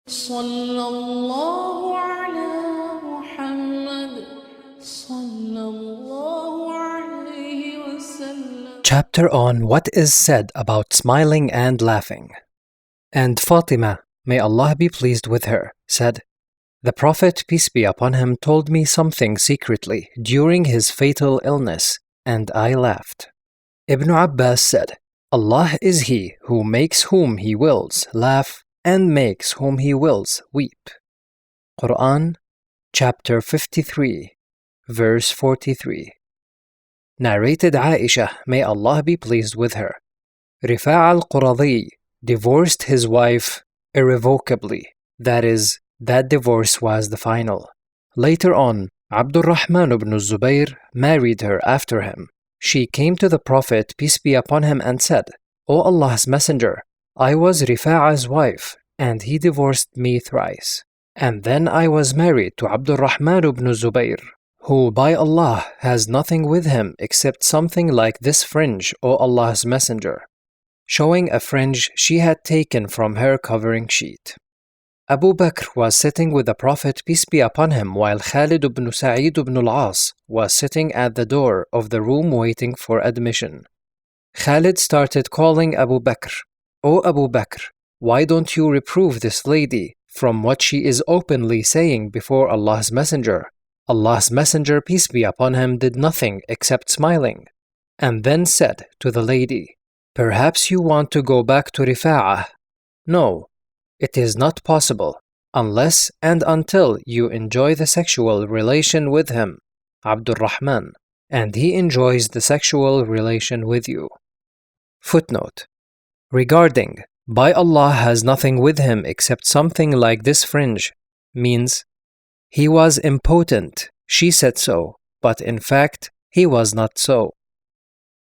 صلى الله على محمد صلى الله عليه وسلم. Chapter on what is said about smiling and laughing. And Fatima, may Allah be pleased with her, said, "The Prophet, peace be upon him, told me something secretly during his fatal illness, and I laughed." Ibn Abbas said, "Allah is He who makes whom He wills laugh and makes whom He wills weep." Quran, chapter 53, verse 43. Narrated Aisha, may Allah be pleased with her. Rifa' al-Quradi divorced his wife irrevocably. That is, that divorce was the final. Later on, Abdurrahman ibn Zubayr married her after him. She came to the Prophet, peace be upon him, and said, "O Allah's Messenger, I was Rifa'a's wife, and he divorced me thrice. And then I was married to Abdurrahman ibn Zubayr, who by Allah has nothing with him except something like this fringe, O Allah's Messenger," showing a fringe she had taken from her covering sheet. Abu Bakr was sitting with the Prophet, peace be upon him, while Khalid ibn Sa'id ibn al-As was sitting at the door of the room waiting for admission. Khalid started calling Abu Bakr, "O Abu Bakr, why don't you reprove this lady from what she is openly saying before Allah's Messenger?" Allah's Messenger, peace be upon him, did nothing except smiling, and then said to the lady, "Perhaps you want to go back to Rifa'ah. No, it is not possible, unless and until you enjoy the sexual relation with him, Abdurrahman, and he enjoys the sexual relation with you." Footnote: regarding "by Allah has nothing with him except something like this fringe" means he was impotent, she said so, but in fact he was not so.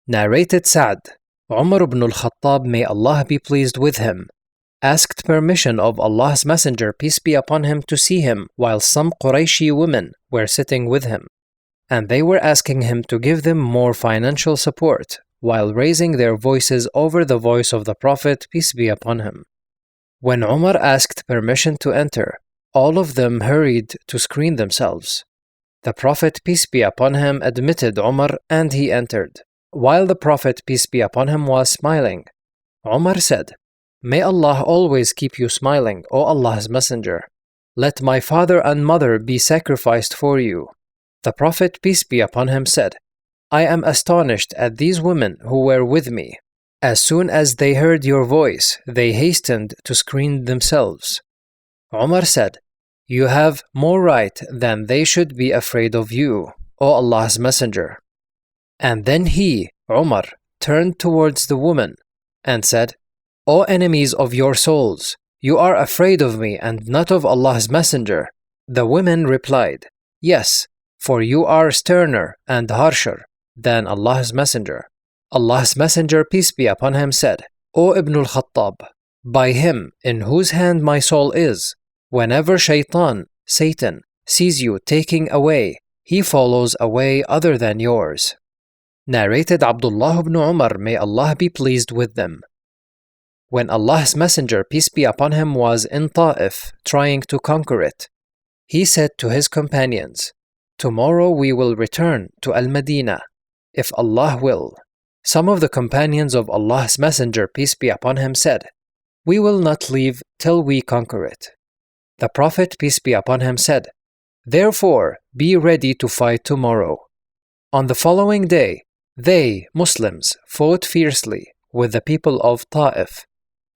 Narrated Sa'd, Umar ibn al-Khattab, may Allah be pleased with him, asked permission of Allah's Messenger, peace be upon him, to see him while some Qurayshi women were sitting with him, and they were asking him to give them more financial support while raising their voices over the voice of the Prophet, peace be upon him. When Umar asked permission to enter, all of them hurried to screen themselves. The Prophet, peace be upon him, admitted Umar and he entered. While the Prophet, peace be upon him, was smiling, Umar said, "May Allah always keep you smiling, O Allah's Messenger. Let my father and mother be sacrificed for you." The Prophet, peace be upon him, said, "I am astonished at these women who were with me. As soon as they heard your voice, they hastened to screen themselves." Umar said, "You have more right than they should be afraid of you, O Allah's Messenger." And then he, Umar, turned towards the woman and said, "O enemies of your souls, you are afraid of me and not of Allah's Messenger." The women replied, "Yes, for you are sterner and harsher than Allah's Messenger." Allah's Messenger, peace be upon him, said, "O Ibn al-Khattab, by him in whose hand my soul is, whenever Satan, sees you taking away, he follows a way other than yours." Narrated Abdullah ibn Umar, may Allah be pleased with them. When Allah's Messenger, peace be upon him, was in Ta'if trying to conquer it, he said to his companions, "Tomorrow we will return to Al-Madinah, if Allah will." Some of the companions of Allah's Messenger, peace be upon him, said, "We will not leave till we conquer it." The Prophet, peace be upon him, said, "Therefore be ready to fight tomorrow." On the following day, they, Muslims, fought fiercely with the people of Ta'if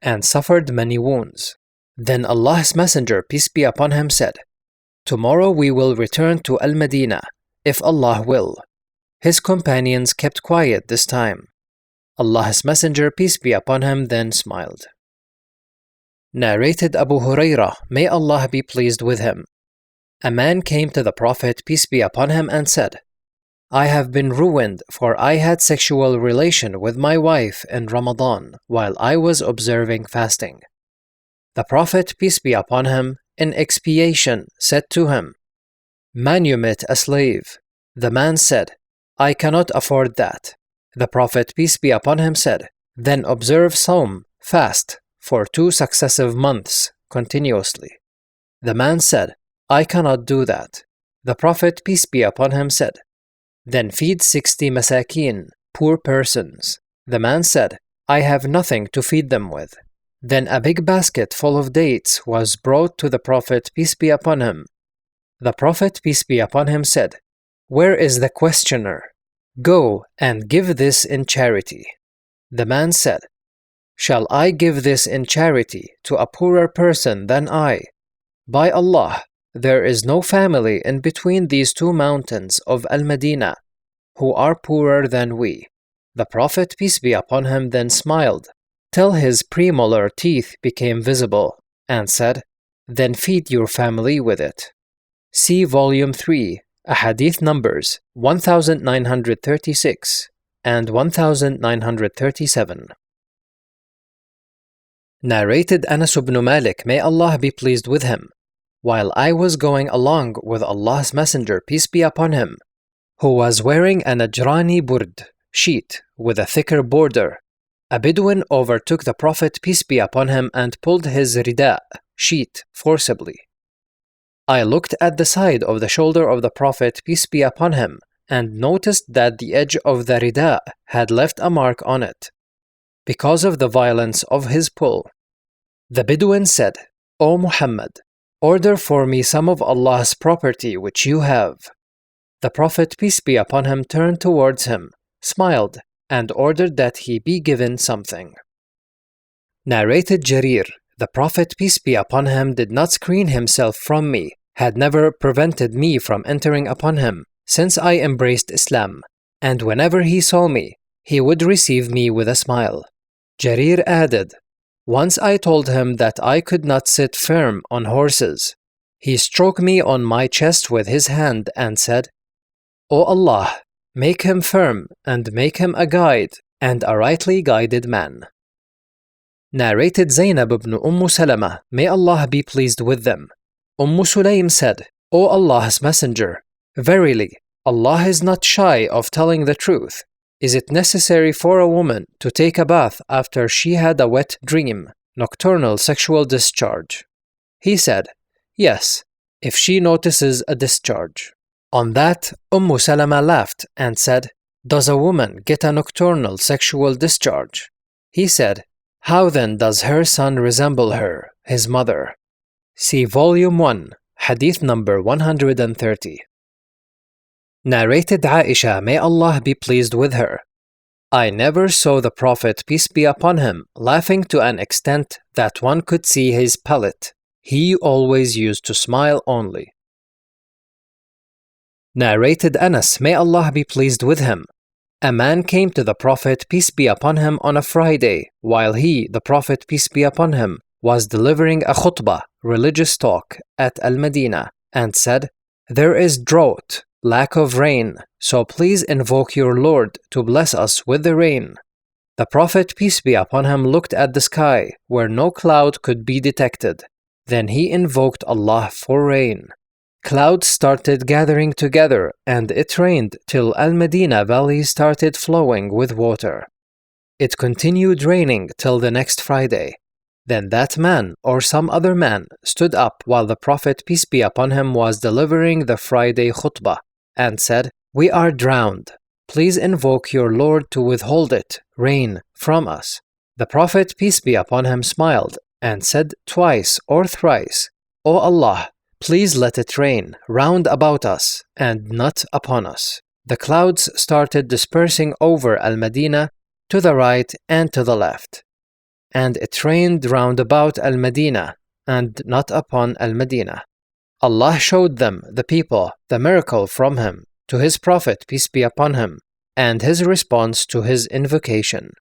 and suffered many wounds. Then Allah's Messenger, peace be upon him, said, "Tomorrow we will return to Al-Madinah, if Allah will." His companions kept quiet this time. Allah's Messenger, peace be upon him, then smiled. Narrated Abu Hurairah, may Allah be pleased with him. A man came to the Prophet, peace be upon him, and said, "I have been ruined, for I had sexual relation with my wife in Ramadan while I was observing fasting." The Prophet, peace be upon him, in expiation said to him, "Manumit a slave." The man said, "I cannot afford that." The Prophet, peace be upon him, said, "Then observe Sawm, fast, for 2 successive months, continuously. The man said, I cannot do that. The Prophet, peace be upon him, said, Then feed 60 masakin, poor persons. The man said, I have nothing to feed them with. Then a big basket full of dates was brought to the Prophet, peace be upon him. The Prophet, peace be upon him, said, Where is the questioner? Go and give this in charity. The man said, Shall I give this in charity to a poorer person than I? By Allah, there is no family in between these two mountains of Al-Madinah who are poorer than we. The Prophet, peace be upon him, then smiled till his premolar teeth became visible and said, Then feed your family with it. See Volume 3, Hadith numbers 1936 and 1937. Narrated Anas ibn Malik, may Allah be pleased with him. While I was going along with Allah's Messenger, peace be upon him, who was wearing an Najrani burd, sheet, with a thicker border, a Bedouin overtook the Prophet, peace be upon him, and pulled his rida, sheet, forcibly. I looked at the side of the shoulder of the Prophet, peace be upon him, and noticed that the edge of the rida had left a mark on it, because of the violence of his pull. The Bedouin said, O Muhammad, order for me some of Allah's property which you have. The Prophet, peace be upon him, turned towards him, smiled, and ordered that he be given something. Narrated Jarir, the Prophet, peace be upon him, did not screen himself from me, had never prevented me from entering upon him, since I embraced Islam, and whenever he saw me, he would receive me with a smile. Jarir added, Once I told him that I could not sit firm on horses. He stroked me on my chest with his hand and said, O Allah, make him firm and make him a guide and a rightly guided man. Narrated Zainab ibn Salama, may Allah be pleased with them. Sulaym said, O Allah's Messenger, verily, Allah is not shy of telling the truth. Is it necessary for a woman to take a bath after she had a wet dream, nocturnal sexual discharge? He said, Yes, if she notices a discharge. On that, Salama laughed and said, Does a woman get a nocturnal sexual discharge? He said, How then does her son resemble her, his mother? See Volume 1, Hadith number 130. Narrated Aisha, may Allah be pleased with her. I never saw the Prophet, peace be upon him, laughing to an extent that one could see his palate. He always used to smile only. Narrated Anas, may Allah be pleased with him. A man came to the Prophet, peace be upon him, on a Friday, while he, the Prophet, peace be upon him, was delivering a khutbah, religious talk, at Al-Madinah, and said, There is drought, lack of rain, so please invoke your Lord to bless us with the rain. The Prophet, peace be upon him, looked at the sky, where no cloud could be detected. Then he invoked Allah for rain. Clouds started gathering together, and it rained till Al-Madinah valley started flowing with water. It continued raining till the next Friday. Then that man, or some other man, stood up while the Prophet, peace be upon him, was delivering the Friday khutbah, and said, We are drowned. Please invoke your Lord to withhold it, rain, from us. The Prophet, peace be upon him, smiled, and said twice or thrice, O Allah, please let it rain round about us and not upon us. The clouds started dispersing over Al-Madinah to the right and to the left. And it rained round about Al-Madinah and not upon Al-Madinah. Allah showed them, the people, the miracle from him to his Prophet, peace be upon him, and his response to his invocation.